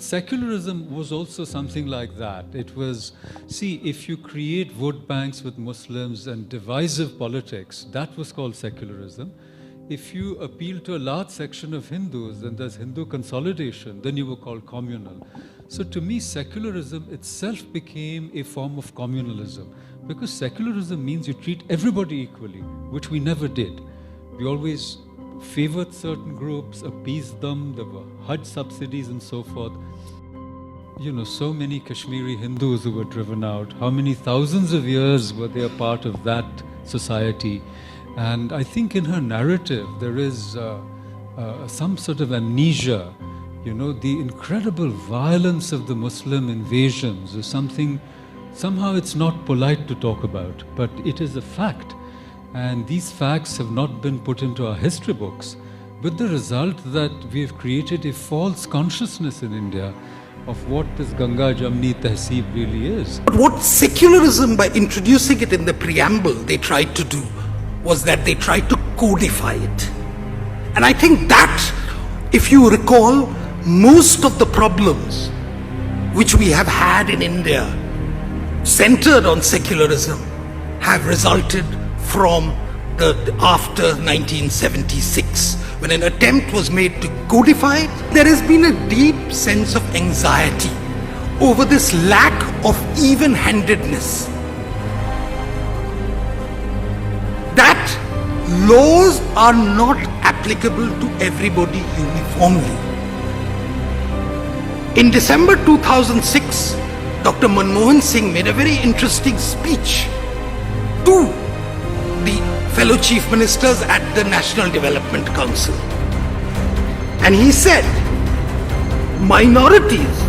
But secularism was also something like that. It was, see, if you create vote banks with Muslims and divisive politics, that was called secularism. If you appeal to a large section of Hindus and there's Hindu consolidation, then you were called communal. So to me, secularism itself became a form of communalism, because secularism means you treat everybody equally, which we never did. We always favored certain groups, appeased them, there were Hajj subsidies and so forth. You know, so many Kashmiri Hindus who were driven out, how many thousands of years were they a part of that society? And I think in her narrative there is some sort of amnesia. You know, the incredible violence of the Muslim invasions is something, somehow it's not polite to talk about, but it is a fact. And these facts have not been put into our history books, with the result that we have created a false consciousness in India of what this Ganga Jamni Tehzeeb really is. But what secularism, by introducing it in the preamble, they tried to do was that they tried to codify it. And I think that, if you recall, most of the problems which we have had in India centered on secularism have resulted from after 1976, when an attempt was made to codify it. There has been a deep sense of anxiety over this lack of even-handedness, that laws are not applicable to everybody uniformly. In December 2006, Dr. Manmohan Singh made a very interesting speech to the fellow chief ministers at the National Development Council. And he said, minorities,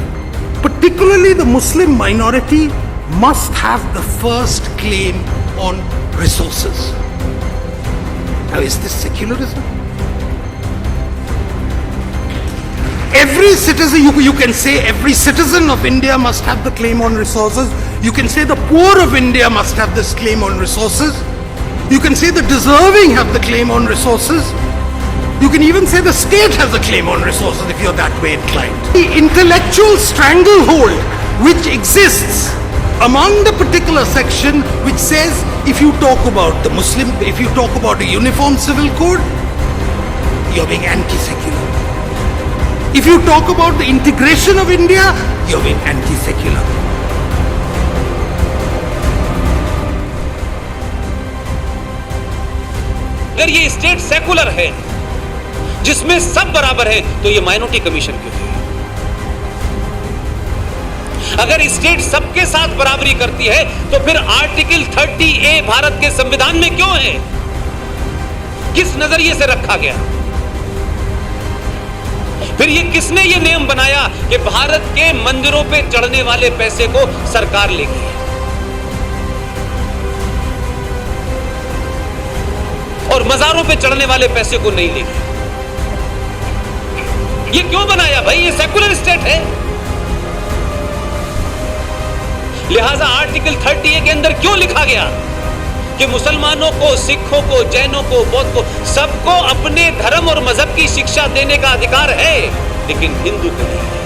particularly the Muslim minority, must have the first claim on resources. Now, is this secularism? Every citizen, you can say every citizen of India must have the claim on resources. You can say the poor of India must have this claim on resources. You can say the deserving have the claim on resources. You can even say the state has a claim on resources if you're that way inclined. The intellectual stranglehold which exists among the particular section which says if you talk about the Muslim, if you talk about a uniform civil code, you're being anti-secular. If you talk about the integration of India, you're being anti-secular. अगर ये state secular है जिसमें सब बराबर है तो ये minority commission क्यों है? अगर स्टेट सबके साथ बराबरी करती है तो फिर आर्टिकल 30A भारत के संविधान में क्यों है? किस नजरिए से रखा गया? फिर ये किसने ये नियम बनाया कि भारत के मंदिरों पे चढ़ने वाले पैसे को सरकार लेगी और मजारों पे चढ़ने वाले पैसे को नहीं लेगी? ये क्यों बनाया भाई? ये सेकुलर स्टेट है। लिहाजा आर्टिकल 30A के अंदर क्यों लिखा गया कि मुसलमानों को, सिखों को, जैनों को, बौद्ध को, सबको अपने धर्म और मजहब की शिक्षा देने का अधिकार है, लेकिन हिंदू को नहीं है।